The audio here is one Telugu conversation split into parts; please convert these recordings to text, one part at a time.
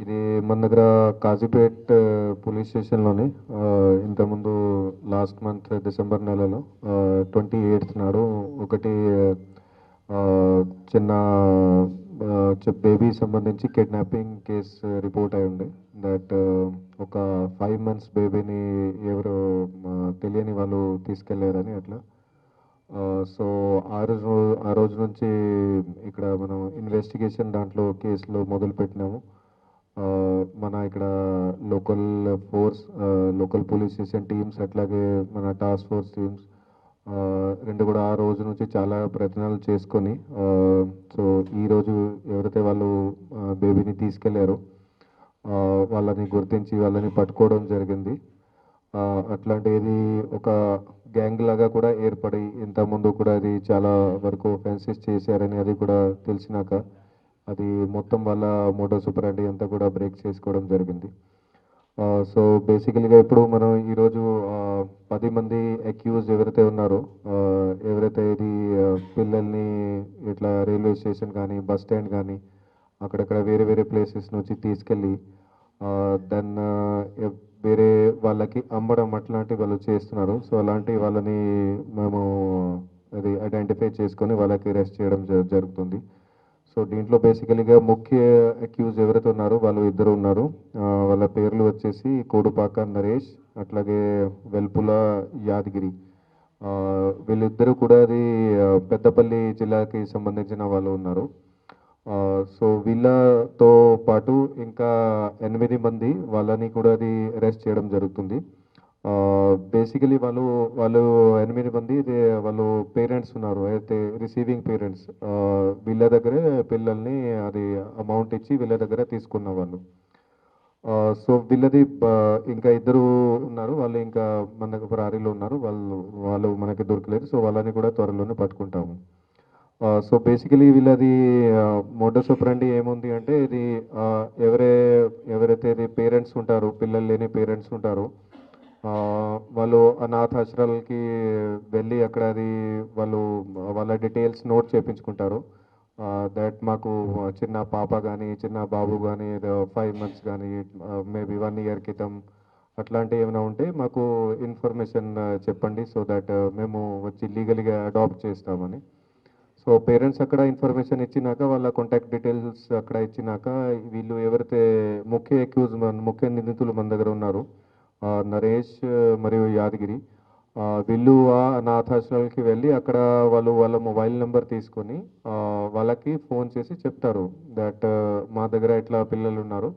ఇది మన దగ్గర కాజీపేట్ పోలీస్ స్టేషన్లోని ఇంతకుముందు లాస్ట్ మంత్ డిసెంబర్ నెలలో 28th నాడు ఒకటి ఆ, చిన్న బేబీ సంబంధించి కిడ్నాపింగ్ కేసు రిపోర్ట్ అయి ఉంది. దట్ ఒక 5 months బేబీని ఎవరు తెలియని వాళ్ళు తీసుకెళ్లారని అట్లా. సో ఆ రోజు నుంచి ఇక్కడ మనం ఇన్వెస్టిగేషన్ దాంట్లో కేసులో మొదలుపెట్టినాము. మన ఇక్కడ local force, local police station teams, అట్లాగే మన టాస్క్ ఫోర్స్ టీమ్స్ రెండు కూడా ఆ రోజు నుంచి చాలా ప్రయత్నాలు చేసుకొని సో ఈరోజు ఎవరైతే వాళ్ళు బేబీని తీసుకెళ్లారో వాళ్ళని గుర్తించి వాళ్ళని పట్టుకోవడం జరిగింది. అట్లాంటి ఇది ఒక గ్యాంగ్ లాగా కూడా ఏర్పడి ఇంతకుముందు కూడా అది చాలా వరకు ఫెన్సెస్ చేశారని అది కూడా తెలిసినాక అది మొత్తం వాళ్ళ మోటో సూపరాండి అంతా కూడా బ్రేక్ చేసుకోవడం జరిగింది. సో బేసికలీగా ఇప్పుడు మనం ఈరోజు 10 మంది అక్యూజ్ ఎవరైతే ఉన్నారో, ఎవరైతే ఇది పిల్లల్ని ఇట్లా రైల్వే స్టేషన్ కానీ బస్ స్టాండ్ కానీ అక్కడక్కడ వేరే వేరే ప్లేసెస్ నుంచి తీసుకెళ్ళి దెన్ వేరే వాళ్ళకి అమ్మడం అట్లాంటి వాళ్ళు చేస్తున్నారు. సో అలాంటి వాళ్ళని మేము అది ఐడెంటిఫై చేసుకొని వాళ్ళకి అరెస్ట్ చేయడం జరుగుతుంది. సో దీంట్లో బేసికలీగా ముఖ్య అక్యూజ్ ఎవరైతే ఉన్నారో వాళ్ళు ఇద్దరు ఉన్నారు. వాళ్ళ పేర్లు వచ్చేసి కోడుపాక నరేష్, అట్లాగే వెల్పుల యాదగిరి. వీళ్ళిద్దరూ కూడా అది పెద్దపల్లి జిల్లాకి సంబంధించిన వాళ్ళు ఉన్నారు. సో వీళ్ళతో పాటు ఇంకా 8 మంది వాళ్ళని కూడా అది అరెస్ట్ చేయడం జరుగుతుంది. బేసికలీ వాళ్ళు వాళ్ళు 8 మంది వాళ్ళు పేరెంట్స్ ఉన్నారు, అయితే రిసీవింగ్ పేరెంట్స్. వీళ్ళ దగ్గరే పిల్లల్ని అది అమౌంట్ ఇచ్చి వీళ్ళ దగ్గర తీసుకున్న వాళ్ళు. సో వీళ్ళది ఇంకా ఇద్దరు ఉన్నారు, వాళ్ళు ఇంకా మన దగ్గర పరారీలో ఉన్నారు. వాళ్ళు వాళ్ళు మనకి దొరకలేదు. సో వాళ్ళని కూడా త్వరలోనే పట్టుకుంటాము. సో బేసికలీ వీళ్ళది మోడస్ ఆపరెండి ఏముంది అంటే ఇది ఎవరైతే ఇది పేరెంట్స్ ఉంటారో, పిల్లలు లేని పేరెంట్స్ ఉంటారో, వాళ్ళు అనాథాశ్రమాలకి వెళ్ళి అక్కడ అది వాళ్ళు వాళ్ళ డీటెయిల్స్ నోట్ చేయించుకుంటారు. దట్ మాకు చిన్న పాప కానీ చిన్న బాబు కానీ 5 months కానీ మేబీ 1 year క్రితం అట్లాంటివి ఏమైనా ఉంటే మాకు ఇన్ఫర్మేషన్ చెప్పండి, సో దట్ మేము వచ్చి లీగల్గా అడాప్ట్ చేస్తామని. సో పేరెంట్స్ అక్కడ ఇన్ఫర్మేషన్ ఇచ్చినాక వాళ్ళ కాంటాక్ట్ డీటెయిల్స్ అక్కడ ఇచ్చినాక వీళ్ళు ఎవరైతే ముఖ్య నిందితులు మన దగ్గర ఉన్నారు, నరేష్ మరియు యాదగిరి, వీళ్ళు ఆ అనాథాశ్రమాలకి వెళ్ళి అక్కడ వాళ్ళు వాళ్ళ మొబైల్ నెంబర్ తీసుకొని వాళ్ళకి ఫోన్ చేసి చెప్తారు దట్ మా దగ్గర ఇట్లా పిల్లలు ఉన్నారు,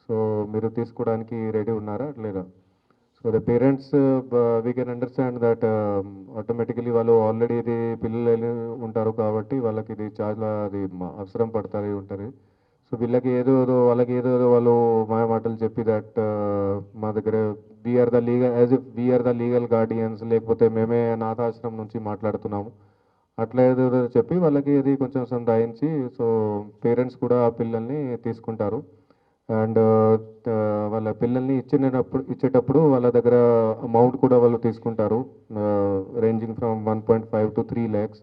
సో మీరు తీసుకోవడానికి రెడీ ఉన్నారా లేదా. So the parents we can understand that automatically వాళ్ళు ఆల్రెడీ ఇది పిల్లలు ఉంటారు కాబట్టి వాళ్ళకి ఇది చాలా అది అవసరం పడతారు ఉంటారు. సో వీళ్ళకి వాళ్ళకి ఏదో వాళ్ళు మాయ మాటలు చెప్పి దట్ మా దగ్గర we are the legal as if we are the legal guardians, లేకపోతే మేమే అనాథాశ్రమం నుంచి మాట్లాడుతున్నాము అట్లా ఏదో చెప్పి వాళ్ళకి ఇది కొంచెం సందాయించి సో పేరెంట్స్ కూడా ఆ పిల్లల్ని తీసుకుంటారు. అండ్ వాళ్ళ పిల్లల్ని ఇచ్చేటప్పుడు వాళ్ళ దగ్గర అమౌంట్ కూడా వాళ్ళు తీసుకుంటారు, ranging from 1.5 to 3 lakhs.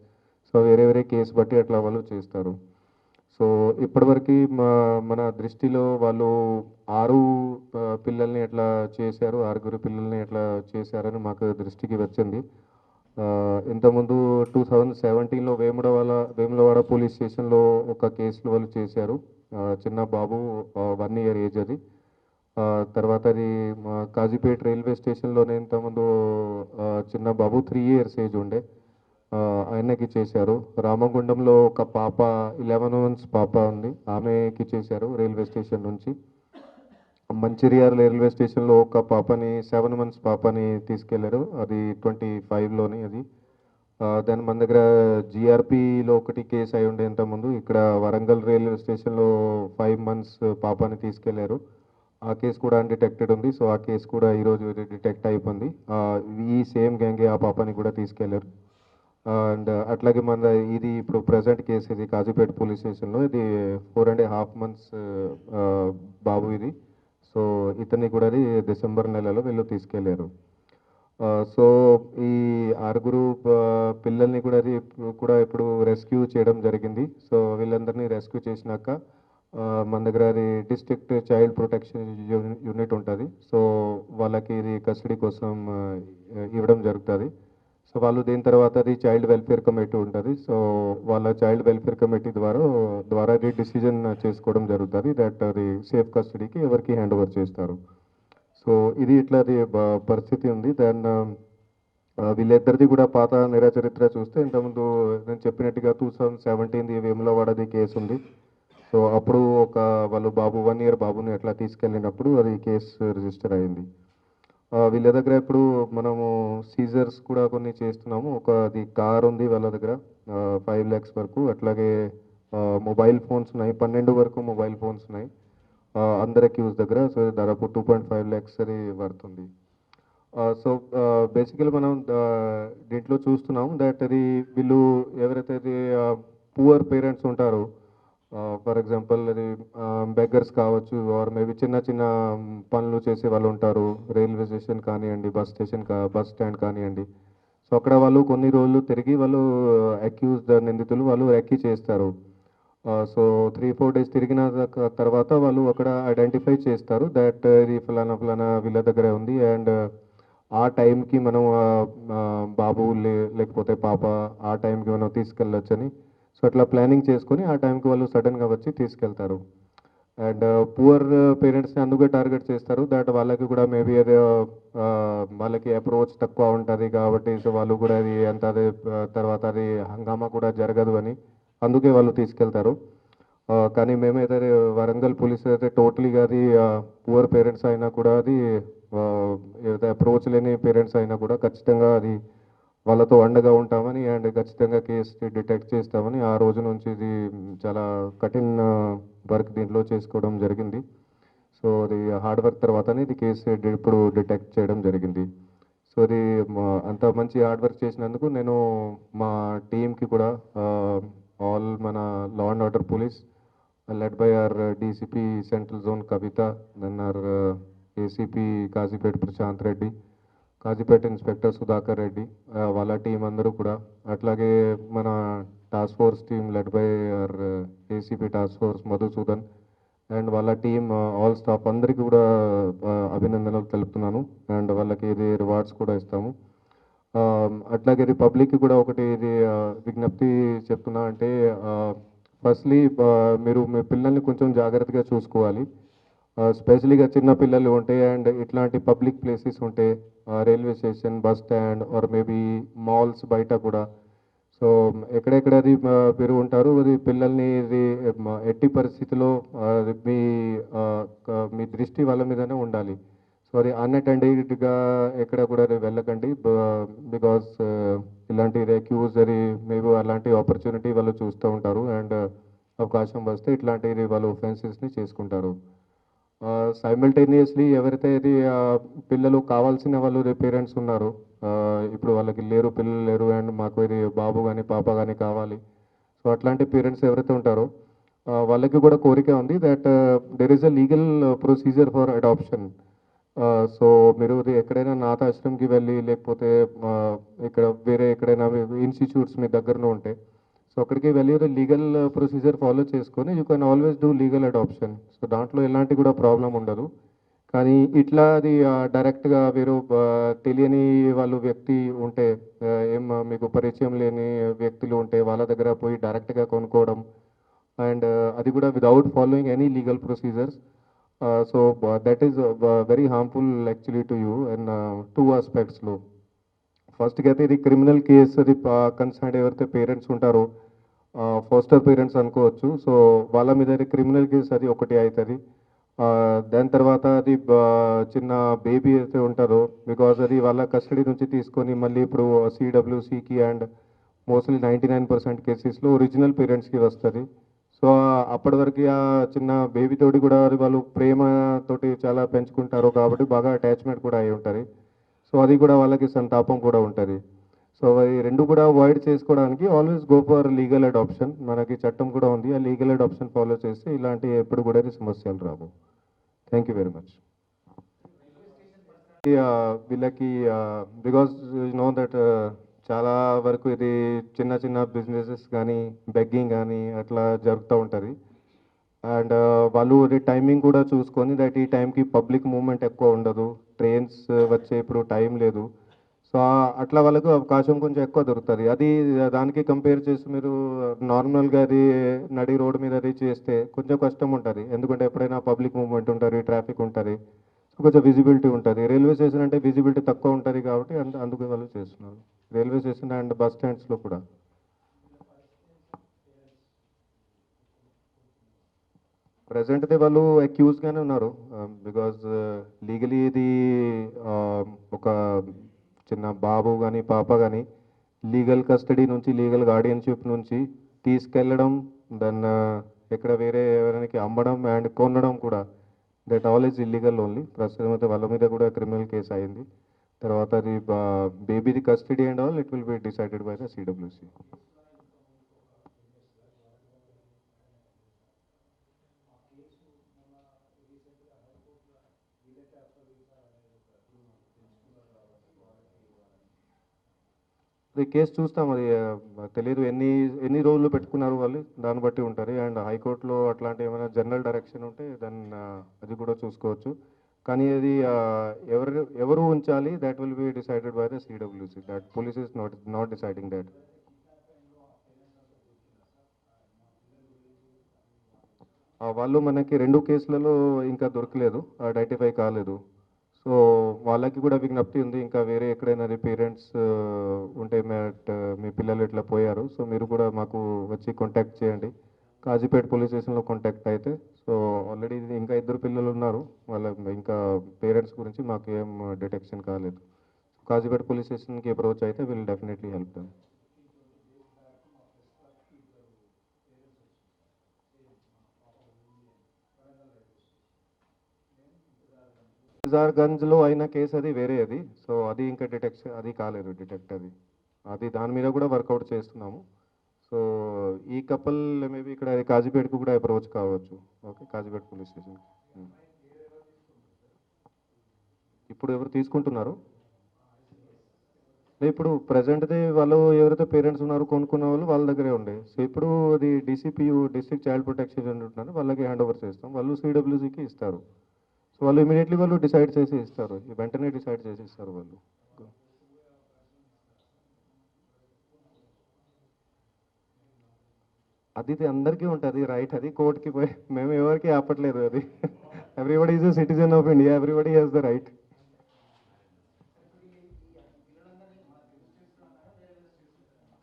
So వేరే వేరే కేసు బట్టి అట్లా వాళ్ళు చేస్తారు. సో ఇప్పటివరకు మన దృష్టిలో వాళ్ళు 6 పిల్లల్ని ఎట్లా చేశారు, 6 పిల్లల్ని ఎట్లా చేశారని మాకు దృష్టికి వచ్చింది. ఇంతకుముందు 2017లో వేములవాడ పోలీస్ స్టేషన్లో ఒక కేసులో వాళ్ళు చేశారు. చిన్న బాబు 1 year ఏజ్ అది. తర్వాత అది కాజీపేట్ రైల్వే స్టేషన్లోనే ఇంతకుముందు చిన్న బాబు 3 years ఏజ్ ఉండే, ఆయనకి చేశారు. రామగుండంలో ఒక పాప 11 months పాప ఉంది, ఆమెకి చేశారు రైల్వే స్టేషన్ నుంచి. మంచిర్యాల రైల్వే స్టేషన్లో ఒక పాపని 7 months పాపని తీసుకెళ్లారు, అది 25లోని అది. దాని మన దగ్గర జిఆర్పిలో ఒకటి కేసు అయి ఉండే ఇంతకుముందు. ఇక్కడ వరంగల్ రైల్వే స్టేషన్లో 5 months పాపని తీసుకెళ్లారు, ఆ కేసు కూడా అన్డిటెక్టెడ్ ఉంది. సో ఆ కేసు కూడా ఈరోజు డిటెక్ట్ అయిపోయింది. ఈ సేమ్ గ్యాంగే ఆ పాపని కూడా తీసుకెళ్లారు. అండ్ అట్లాగే మన ఇది ఇప్పుడు ప్రజెంట్ కేసు ఇది కాజీపేట పోలీస్ స్టేషన్లో ఇది 4.5 months బాబు ఇది. సో ఇతన్ని కూడా అది డిసెంబర్ నెలలో వీళ్ళు తీసుకెళ్లారు. సో ఈ 6 పిల్లల్ని కూడా అది కూడా ఇప్పుడు రెస్క్యూ చేయడం జరిగింది. సో వీళ్ళందరినీ రెస్క్యూ చేసినాక మన దగ్గర అది డిస్ట్రిక్ట్ చైల్డ్ ప్రొటెక్షన్ యూనిట్ ఉంటుంది. సో వాళ్ళకి ఇది కస్టడీ కోసం ఇవ్వడం జరుగుతుంది. సో వాళ్ళు దీని తర్వాత అది చైల్డ్ వెల్ఫేర్ కమిటీ ఉంటుంది. సో వాళ్ళ చైల్డ్ వెల్ఫేర్ కమిటీ ద్వారా అది డిసిజన్ చేసుకోవడం జరుగుతుంది దట్ అది సేఫ్ కస్టడీకి ఎవరికి హ్యాండ్ ఓవర్ చేస్తారు. సో ఇది ఇట్లా అది పరిస్థితి ఉంది. దెన్ వీళ్ళిద్దరిది కూడా పాత నిరాచరిత్ర చూస్తే ఇంతకుముందు నేను చెప్పినట్టుగా 2017 వేములవాడది కేసు ఉంది. సో అప్పుడు వాళ్ళు 1 ఇయర్ బాబుని ఎట్లా తీసుకెళ్ళినప్పుడు అది కేసు రిజిస్టర్ అయింది. వీళ్ళ దగ్గర ఇప్పుడు మనము సీజర్స్ కూడా కొన్ని చేస్తున్నాము. అది కార్ ఉంది వాళ్ళ దగ్గర 5 lakhs వరకు. అట్లాగే మొబైల్ ఫోన్స్ ఉన్నాయి, 12 వరకు మొబైల్ ఫోన్స్ ఉన్నాయి అందరు అక్యూజ్ దగ్గర. సో దాదాపు 2.5 lakhs అది పడుతుంది. సో బేసికలీ మనం దీంట్లో చూస్తున్నాం దట్ అది వీళ్ళు ఎవరైతే అది పూర్ పేరెంట్స్ ఉంటారో, ఫర్ ఎగ్జాంపుల్ అది బెగ్గర్స్ కావచ్చు, ఆర్ మేబీ చిన్న చిన్న పనులు చేసే వాళ్ళు ఉంటారు, రైల్వే స్టేషన్ కానివ్వండి, బస్ స్టాండ్ కానివ్వండి. సో అక్కడ వాళ్ళు కొన్ని రోజులు తిరిగి వాళ్ళు నిందితులు వాళ్ళు రెక్కీ చేస్తారు. సో 3-4 days తిరిగిన తర్వాత వాళ్ళు అక్కడ ఐడెంటిఫై చేస్తారు దట్ ఇది ఫలానా ఫలానా వీళ్ళ దగ్గరే ఉంది. అండ్ ఆ టైంకి మనం బాబు లేకపోతే పాప ఆ టైంకి మనం తీసుకెళ్ళొచ్చని. సో అట్లా ప్లానింగ్ చేసుకొని ఆ టైంకి వాళ్ళు సడన్గా వచ్చి తీసుకెళ్తారు. అండ్ పూర్ పేరెంట్స్ని అందుకే టార్గెట్ చేస్తారు దట్ వాళ్ళకి కూడా మేబీ అది వాళ్ళకి అప్రోచ్ తక్కువ ఉంటుంది కాబట్టి సో వాళ్ళు కూడా అది అంత అది తర్వాత అది హంగామా కూడా జరగదు అని అందుకే వాళ్ళు తీసుకెళ్తారు. కానీ మేమైతే వరంగల్ పోలీస్ అయితే టోటలీగా అది పూర్ పేరెంట్స్ అయినా కూడా అది ఏదైతే అప్రోచ్ లేని పేరెంట్స్ అయినా కూడా ఖచ్చితంగా అది వాళ్ళతో అండగా ఉంటామని అండ్ ఖచ్చితంగా కేసు డిటెక్ట్ చేస్తామని ఆ రోజు నుంచి ఇది చాలా కఠిన వర్క్ దీంట్లో చేసుకోవడం జరిగింది. సో అది హార్డ్ వర్క్ తర్వాతనే ఇది కేసు ఇప్పుడు డిటెక్ట్ చేయడం జరిగింది. సో అది అంత మంచి హార్డ్ వర్క్ చేసినందుకు నేను మా టీంకి కూడా ఆల్ మన law and order police led by our DCP central zone Kavitha, then our ACP Kazipet Prashanth Reddy, Kazipet inspector Sudhakar Reddy, వాళ్ళ టీం అందరూ కూడా, అట్లాగే మన task force team led by our ACP task force Madhusudan and వాళ్ళ టీం ఆల్ స్టాఫ్ అందరికీ కూడా అభినందనలు తెలుపుతున్నాను. అండ్ వాళ్ళకి ఇది రివార్డ్స్ కూడా ఇస్తాము. అట్లాగే ఇది పబ్లిక్కి కూడా ఒకటి ఇది విజ్ఞప్తి చెప్తున్నా అంటే ఫస్ట్లీ మీరు మీ పిల్లల్ని కొంచెం జాగ్రత్తగా చూసుకోవాలి. స్పెషలీగా చిన్న పిల్లలు ఉంటే అండ్ ఇట్లాంటి పబ్లిక్ ప్లేసెస్ ఉంటే railway station, bus stand or maybe malls బయట కూడా. సో ఎక్కడెక్కడ అది మీరు ఉంటారు అది పిల్లల్ని ఇది ఎట్టి పరిస్థితిలో మీ మీ దృష్టి వాళ్ళ మీదనే ఉండాలి. సో అది అన్అటెండెడ్గా ఎక్కడ కూడా వెళ్ళకండి. బికాస్ ఇలాంటి రెక్యూజ్ అది మేబీ అలాంటి ఆపర్చునిటీ వాళ్ళు చూస్తూ ఉంటారు అండ్ అవకాశం వస్తే ఇట్లాంటి వాళ్ళు ఒఫెన్సెస్ని చేసుకుంటారు. సైమల్టేనియస్లీ ఎవరైతే ఇది పిల్లలు కావాల్సిన వాళ్ళు పేరెంట్స్ ఉన్నారు, ఇప్పుడు వాళ్ళకి పిల్లలు లేరు అండ్ మాకు ఇది బాబు కానీ పాప కానీ కావాలి. సో అట్లాంటి పేరెంట్స్ ఎవరైతే ఉంటారో వాళ్ళకి కూడా కోరిక ఉంది that there is a legal procedure for adoption. So మీరు ఎక్కడైనా నాథ ఆశ్రమ్కి వెళ్ళి లేకపోతే ఇక్కడ వేరే ఎక్కడైనా ఇన్స్టిట్యూట్స్ మీ దగ్గరలో ఉంటే సో అక్కడికి వెళ్ళి లీగల్ ప్రొసీజర్ ఫాలో చేసుకొని you can always do legal adoption. So దాంట్లో ఎలాంటి కూడా ప్రాబ్లం ఉండదు. కానీ ఇట్లా అది డైరెక్ట్గా మీరు తెలియని వాళ్ళు వ్యక్తి ఉంటే మీకు పరిచయం లేని వ్యక్తులు ఉంటే వాళ్ళ దగ్గర పోయి డైరెక్ట్గా కొనుక్కోవడం అండ్ అది కూడా without following any legal procedures. So that is very harmful actually to you and 2 ఆస్పెక్ట్స్లో. ఫస్ట్కి అయితే ఇది క్రిమినల్ కేసు అది కన్సర్న్ ఎవరైతే పేరెంట్స్ ఉంటారో ఫోస్టర్ పేరెంట్స్ అనుకోవచ్చు. సో వాళ్ళ మీద క్రిమినల్ కేసు అది ఒకటి అవుతుంది. దాని తర్వాత అది చిన్న బేబీ అయితే ఉంటారో బికాజ్ అది వాళ్ళ కస్టడీ నుంచి తీసుకొని మళ్ళీ ఇప్పుడు సిడబ్ల్యూసికి అండ్ మోస్ట్లీ 99% కేసెస్లో ఒరిజినల్ పేరెంట్స్కి వస్తుంది. సో అప్పటి వరకు ఆ చిన్న బేబీ తోటి కూడా వాళ్ళు ప్రేమతోటి చాలా పెంచుకుంటారు కాబట్టి బాగా అటాచ్మెంట్ కూడా అయి ఉంటుంది. సో అది కూడా వాళ్ళకి సంతాపం కూడా ఉంటుంది. సో ఈ రెండు కూడా అవాయిడ్ చేసుకోవడానికి always go for legal adoption. మనకి చట్టం కూడా ఉంది, ఆ లీగల్ అడాప్షన్ ఫాలో చేస్తే ఇలాంటి ఎప్పుడు కూడా సమస్యలు రావు. Thank you very much. వీళ్ళకి బికాస్ నో దట్ చాలా వరకు ఇది చిన్న చిన్న బిజినెసెస్ కానీ బెగ్గింగ్ కానీ అట్లా జరుగుతూ ఉంటుంది. అండ్ వాళ్ళు టైమింగ్ కూడా చూసుకొని దట్ ఈ టైంకి పబ్లిక్ మూవ్మెంట్ ఎక్కువ ఉండదు, ట్రైన్స్ వచ్చే ఇప్పుడు టైం లేదు. సో అట్లా వాళ్ళకు అవకాశం కొంచెం ఎక్కువ దొరుకుతుంది. అది దానికి కంపేర్ చేసి మీరు నార్మల్గా అది నడి రోడ్ మీద అది చేస్తే కొంచెం కష్టం ఉంటుంది. ఎందుకంటే ఎప్పుడైనా పబ్లిక్ మూవ్మెంట్ ఉంటుంది, ట్రాఫిక్ ఉంటుంది, సో కొంచెం విజిబిలిటీ ఉంటుంది. రైల్వే స్టేషన్ అంటే విజిబిలిటీ తక్కువ ఉంటుంది కాబట్టి అందుకు వాళ్ళు చేస్తున్నారు. రైల్వే స్టేషన్ అండ్ బస్ స్టాండ్స్లో కూడా. ప్రజెంట్ అయితే వాళ్ళు అక్యూజ్గానే ఉన్నారు. బికాజ్ లీగలీ ఇది ఒక చిన్న బాబు కానీ పాప కానీ లీగల్ కస్టడీ నుంచి, లీగల్ గార్డియన్షిప్ నుంచి తీసుకెళ్ళడం, దెన్ ఎక్కడ వేరే ఎవరికి అమ్మడం అండ్ కొనడం కూడా, that all is illegal only. ప్రస్తుతం అయితే వాళ్ళ మీద కూడా క్రిమినల్ కేసు అయింది. తర్వాత అది బేబీది custody and all it will be decided by the CWC. అది కేసు చూస్తాం. అది తెలియదు ఎన్ని ఎన్ని రోజులు పెట్టుకున్నారు వాళ్ళు, దాన్ని బట్టి ఉంటుంది. అండ్ హైకోర్టులో అట్లాంటి ఏమైనా జనరల్ డైరెక్షన్ ఉంటే దాన్ని అది కూడా చూసుకోవచ్చు. కానీ అది ఎవరు ఉంచాలి, that will be decided by the CWC. That police is not deciding that. వాళ్ళు మనకి రెండు కేసులలో ఇంకా దొరకలేదు, ఐడెంటిఫై కాలేదు. సో వాళ్ళకి కూడా విజ్ఞప్తి ఉంది, ఇంకా వేరే ఎక్కడైనా పేరెంట్స్ ఉంటే మీ పిల్లలు ఇట్లా పోయారు, సో మీరు కూడా మాకు వచ్చి కాంటాక్ట్ చేయండి. కాజీపేట పోలీస్ స్టేషన్లో కాంటాక్ట్ అయితే, సో ఆల్రెడీ ఇంకా ఇద్దరు పిల్లలు ఉన్నారు, వాళ్ళ ఇంకా పేరెంట్స్ గురించి మాకు ఏం డిటెక్షన్ కాలేదు. కాజీపేట పోలీస్ స్టేషన్కి అప్రోచ్ అయితే విల్ డెఫినెట్లీ హెల్ప్ దెమ్. నిజార్గంజ్లో అయిన కేసు అది వేరే అది. సో అది ఇంకా డిటెక్షన్ అది కాలేదు, డిటెక్ట్ అది. అది దాని మీద కూడా వర్కౌట్ చేస్తున్నాము. సో ఈ కపుల్ మేబీ ఇక్కడ కాజీపేటకు కూడా అప్రోచ్ కావచ్చు. Okay, Kazipet police station. ఇప్పుడు ఎవరు తీసుకుంటున్నారు? ఇప్పుడు ప్రజెంట్ది వాళ్ళు ఎవరైతే పేరెంట్స్ ఉన్నారో కొనుక్కున్న వాళ్ళు వాళ్ళ దగ్గరే ఉండే. సో ఇప్పుడు అది డీసీపీయూ, డిస్ట్రిక్ట్ చైల్డ్ ప్రొటెక్షన్ ఉంటున్నారు, వాళ్ళకి హ్యాండ్ ఓవర్ చేస్తాం. వాళ్ళు సిడబ్ల్యూసీకి ఇస్తారు. సో వాళ్ళు ఇమీడియట్లీ వాళ్ళు డిసైడ్ చేసి ఇస్తారు, వెంటనే డిసైడ్ చేసి ఇస్తారు వాళ్ళు. అది అందరికీ ఉంటుంది రైట్, అది కోర్టుకి పోయి మేము ఎవరికి ఆపట్లేదు అది. Everybody is a citizen of India, everybody has the right.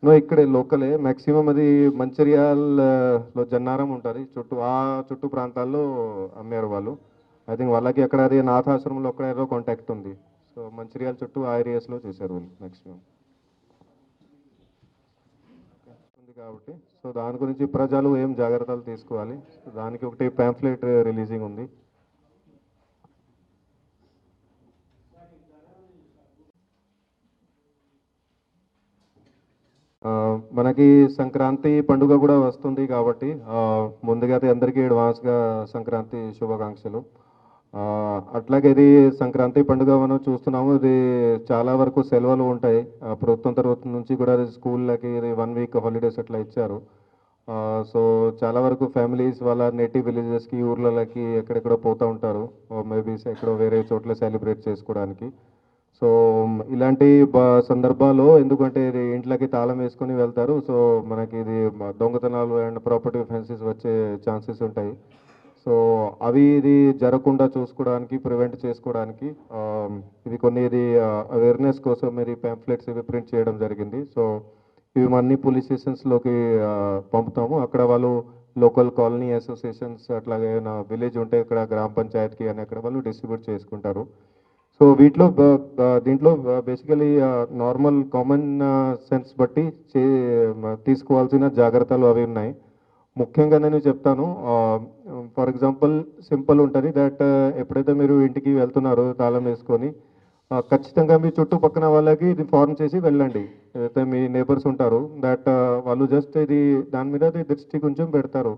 No, ఇక్కడే లోకలే మ్యాక్సిమం. అది మంచిర్యాలలో జన్నారం ఉంటుంది, చుట్టూ ప్రాంతాల్లో అమ్మారు వాళ్ళు. ఐ థింక్ వాళ్ళకి అక్కడ అది నాథాశ్రమంలో అక్కడ ఏదో కాంటాక్ట్ ఉంది. సో మంచిర్యాల చుట్టూ ఆ ఏరియాస్లో చేశారు వాళ్ళు మ్యాక్సిమం ఉంది కాబట్టి. సో దాని గురించి ప్రజలు ఏం జాగ్రత్తలు తీసుకోవాలి, దానికి ఒకటి పాంఫ్లెట్ రిలీజింగ్ ఉంది. మనకి సంక్రాంతి పండుగ కూడా వస్తుంది కాబట్టి ముందుగా అయితే అందరికీ అడ్వాన్స్గా సంక్రాంతి శుభాకాంక్షలు. అట్లాగే ఇది సంక్రాంతి పండుగ మనం చూస్తున్నాము, ఇది చాలా వరకు సెలవులు ఉంటాయి. ప్రభుత్వం తరఫు నుంచి కూడా స్కూళ్ళకి 1 వీక్ హాలిడేస్ అట్లా ఇచ్చారు. సో చాలా వరకు ఫ్యామిలీస్ వాళ్ళ నేటివ్ విలేజెస్కి, ఊర్లకి ఎక్కడెక్కడో పోతూ ఉంటారు, మేబీ ఎక్కడో వేరే చోట్ల సెలబ్రేట్ చేసుకోవడానికి. సో ఇలాంటి సందర్భాల్లో ఎందుకంటే ఇది ఇంట్లోకి తాళం వేసుకొని వెళ్తారు, సో మనకి ఇది దొంగతనాలు అండ్ ప్రాపర్టీ ఫెన్సెస్ వచ్చే ఛాన్సెస్ ఉంటాయి. సో అవి ఇది జరగకుండా చూసుకోవడానికి, ప్రివెంట్ చేసుకోవడానికి ఇది కొన్ని ఇది అవేర్నెస్ కోసం ఇది పాంఫ్లెట్స్ ఇవి ప్రింట్ చేయడం జరిగింది. సో ఇవి అన్ని పోలీస్ స్టేషన్స్లోకి పంపుతాము. అక్కడ వాళ్ళు లోకల్ కాలనీ అసోసియేషన్స్ అట్లాగే నా విలేజ్ ఉంటే ఇక్కడ గ్రామ పంచాయతీకి అని అక్కడ వాళ్ళు డిస్ట్రిబ్యూట్ చేసుకుంటారు. సో వీటిలో దీంట్లో బేసికలీ నార్మల్ కామన్ సెన్స్ బట్టి తీసుకోవాల్సిన జాగ్రత్తలు అవి ఉన్నాయి. ముఖ్యంగా నేను చెప్తాను, ఫర్ ఎగ్జాంపుల్ సింపుల్ ఉంటుంది దట్ ఎప్పుడైతే మీరు ఇంటికి వెళ్తున్నారో తాళం వేసుకొని ఖచ్చితంగా మీ చుట్టుపక్కన వాళ్ళకి ఇది ఫార్మ్ చేసి వెళ్ళండి. ఏదైతే మీ నేబర్స్ ఉంటారు దట్ వాళ్ళు జస్ట్ ఇది దాని మీద దృష్టి కొంచెం పెడతారు.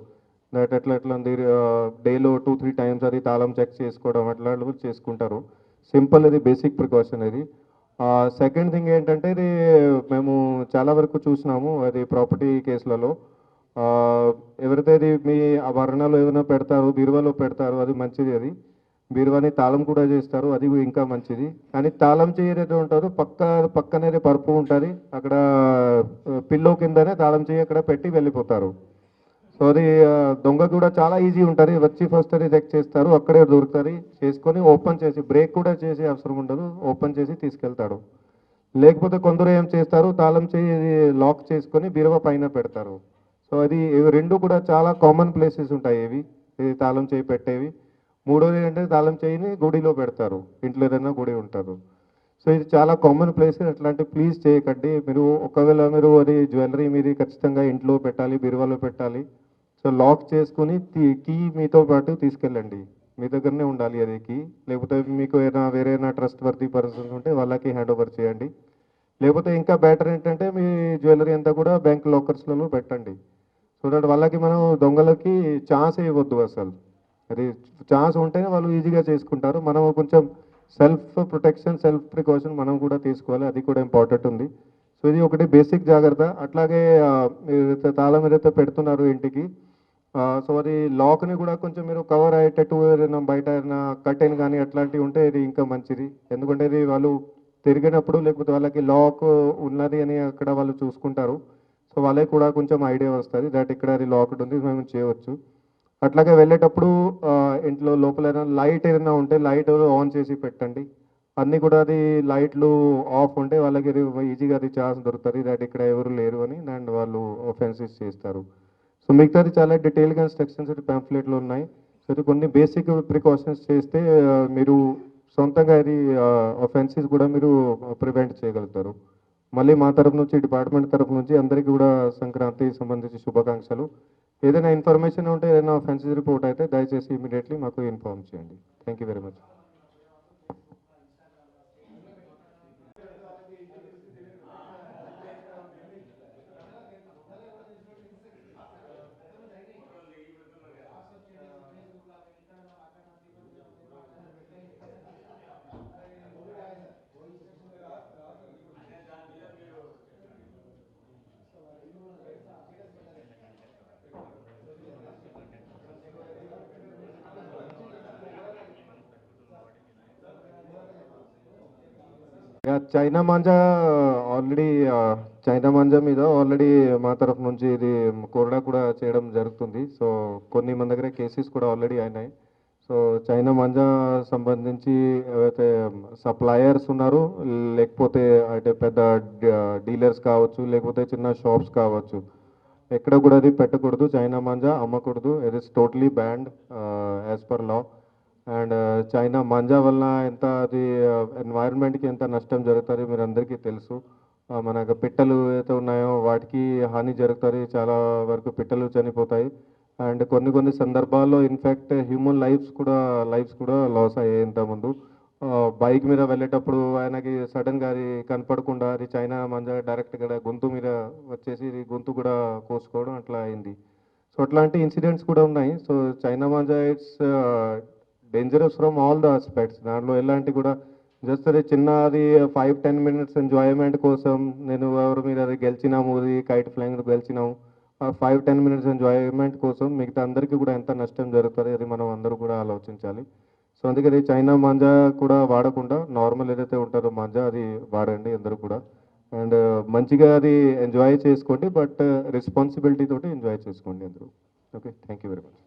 దట్ ఎట్లా ఉంది, డేలో 2-3 టైమ్స్ అది తాళం చెక్ చేసుకోవడం అట్లా చేసుకుంటారు. సింపుల్, ఇది బేసిక్ ప్రికాషన్ ఇది. సెకండ్ థింగ్ ఏంటంటే ఇది మేము చాలా వరకు చూసినాము అది ప్రాపర్టీ కేసులలో. ఎవరైతే అది మీ ఆభరణాలు ఏదైనా పెడతారో బీరువాలో పెడతారో అది మంచిది. అది బీరువాని తాళం కూడా చేస్తారు, అది ఇంకా మంచిది. కానీ తాళం చేయి ఏదైతే ఉంటారో పక్కనే పరుపు ఉంటుంది, అక్కడ పిల్లో కిందనే తాళం చేయి అక్కడ పెట్టి వెళ్ళిపోతారు. సో అది దొంగ కూడా చాలా ఈజీ ఉంటుంది, వచ్చి ఫస్ట్ అది చెక్ చేస్తారు, అక్కడే దొరుకుతుంది, చేసుకొని ఓపెన్ చేసి బ్రేక్ కూడా చేసే అవసరం ఉండదు, ఓపెన్ చేసి తీసుకెళ్తాడు. లేకపోతే కొందరు ఏం చేస్తారు, తాళం చేయి లాక్ చేసుకొని బీరువా పైన పెడతారు. సో అది ఇవి రెండు కూడా చాలా కామన్ ప్లేసెస్ ఉంటాయి ఇవి, ఇది తాళం చేయి పెట్టేవి. మూడోది ఏంటంటే తాళం చేయిని గుడిలో పెడతారు, ఇంట్లో ఏదైనా గుడి ఉంటారు. సో ఇది చాలా కామన్ ప్లేస్, అట్లాంటి ప్లీజ్ చేయకండి. మీరు ఒకవేళ మీరు అది జ్యువెలరీ మీది ఖచ్చితంగా ఇంట్లో పెట్టాలి, బీరువాలో పెట్టాలి. సో లాక్ చేసుకుని కీ మీతో పాటు తీసుకెళ్ళండి, మీ దగ్గరనే ఉండాలి అది కీ. లేకపోతే మీకు ఏదైనా వేరేనా ట్రస్ట్ వర్తీ పర్సన్స్ ఉంటే వాళ్ళకి హ్యాండ్ ఓవర్ చేయండి. లేకపోతే ఇంకా బెటర్ ఏంటంటే మీ జ్యువెలరీ అంతా కూడా బ్యాంక్ లాకర్స్లలో పెట్టండి. సో దట్ వాళ్ళకి మనం దొంగలకి ఛాన్స్ ఇవ్వద్దు అసలు. అది ఛాన్స్ ఉంటేనే వాళ్ళు ఈజీగా చేసుకుంటారు. మనం కొంచెం సెల్ఫ్ ప్రొటెక్షన్, సెల్ఫ్ ప్రికాషన్ మనం కూడా తీసుకోవాలి, అది కూడా ఇంపార్టెంట్ ఉంది. సో ఇది ఒకటి బేసిక్ జాగ్రత్త. అట్లాగే మీరు తాళం ఏదైతే పెడుతున్నారు ఇంటికి, సో అది లాక్ని కూడా కొంచెం మీరు కవర్ అయ్యేటట్టు ఏదైనా బయట ఏదైనా కర్టెన్ కానీ అట్లాంటివి ఉంటే ఇది ఇంకా మంచిది. ఎందుకంటే ఇది వాళ్ళు తిరిగినప్పుడు లేకపోతే వాళ్ళకి లాక్ ఉన్నది అని అక్కడ వాళ్ళు చూసుకుంటారు. సో వాళ్ళకి కూడా కొంచెం ఐడియా వస్తుంది దట్ ఇక్కడ అది లాక్డ్ ఉంది, మేము చేయవచ్చు. అట్లాగే వెళ్ళేటప్పుడు ఇంట్లో లోపల ఏదైనా లైట్ ఏదైనా ఉంటే లైట్ ఆన్ చేసి పెట్టండి. అన్నీ కూడా అది లైట్లు ఆఫ్ ఉంటే వాళ్ళకి ఈజీగా అది ఛాన్స్ దొరుకుతుంది దట్ ఇక్కడ ఎవరు లేరు అని, అండ్ వాళ్ళు ఒఫెన్సెస్ చేస్తారు. సో మిగతాది చాలా డీటెయిల్గా ఇన్స్ట్రక్షన్స్ ఇది ప్యాంఫ్లెట్లో ఉన్నాయి. సో ఇది కొన్ని బేసిక్ ప్రికాషన్స్ చేస్తే మీరు సొంతంగా ఇది ఒఫెన్సెస్ కూడా మీరు ప్రివెంట్ చేయగలుగుతారు. మళ్ళీ మా తరపు నుంచి, డిపార్ట్మెంట్ తరపు నుంచి అందరికీ కూడా సంక్రాంతి సంబంధించి శుభాకాంక్షలు. ఏదైనా ఇన్ఫర్మేషన్ ఉంటే, ఏదైనా ఒఫెన్సెస్ రిపోర్ట్ అయితే దయచేసి ఇమీడియట్లీ మాకు ఇన్ఫార్మ్ చేయండి. Thank you very much. China manja already, China manja మీద ఆల్రెడీ మా తరఫు నుంచి ఇది కొరడా కూడా చేయడం జరుగుతుంది. సో కొన్ని మన దగ్గర కేసెస్ కూడా ఆల్రెడీ అయినాయి. సో చైనా మాంజా సంబంధించి ఏవైతే సప్లయర్స్ ఉన్నారో, లేకపోతే అంటే పెద్ద డీలర్స్ కావచ్చు, లేకపోతే చిన్న షాప్స్ కావచ్చు, ఎక్కడ కూడా అది పెట్టకూడదు, చైనా మాంజా అమ్మకూడదు. It is totally banned as per law. And China manja వల్ల ఎంత అది ఎన్వైరన్మెంట్కి ఎంత నష్టం జరుగుతుంది మీరు అందరికీ తెలుసు. మనకు పిట్టలు ఏదైతే ఉన్నాయో వాటికి హాని జరుగుతుంది, చాలా వరకు పిట్టలు చనిపోతాయి. అండ్ కొన్ని సందర్భాల్లో ఇన్ఫ్యాక్ట్ హ్యూమన్ లైఫ్స్ కూడా లాస్ అయ్యాయి ఇంతకుముందు. బైక్ మీద వెళ్ళేటప్పుడు ఆయనకి సడన్గా అది కనపడకుండా అది చైనా మాంజా డైరెక్ట్గా గొంతు మీద వచ్చేసి ఇది గొంతు కూడా కోసుకోవడం అట్లా అయింది. సో అట్లాంటి ఇన్సిడెంట్స్ కూడా ఉన్నాయి. So China manja it's dangerous from all the aspects. దాంట్లో ఎలాంటి కూడా జస్ట్ అది చిన్న అది 5-10 మినిట్స్ ఎంజాయ్మెంట్ కోసం, నేను ఎవరి మీద అది గెలిచినాము, అది కైట్ ఫ్లైయింగ్ గెలిచినాము, 5-10 మినిట్స్ ఎంజాయ్మెంట్ కోసం మిగతా అందరికీ కూడా ఎంత నష్టం జరుగుతుంది అది మనం అందరూ కూడా ఆలోచించాలి. సో అందుకని చైనా మాంజా కూడా వాడకుండా నార్మల్ ఏదైతే ఉంటుందో మాంజా అది వాడండి అందరూ కూడా. అండ్ మంచిగా అది ఎంజాయ్ చేసుకోండి, బట్ రెస్పాన్సిబిలిటీ తోటి ఎంజాయ్ చేసుకోండి అందరూ. Okay, thank you very much.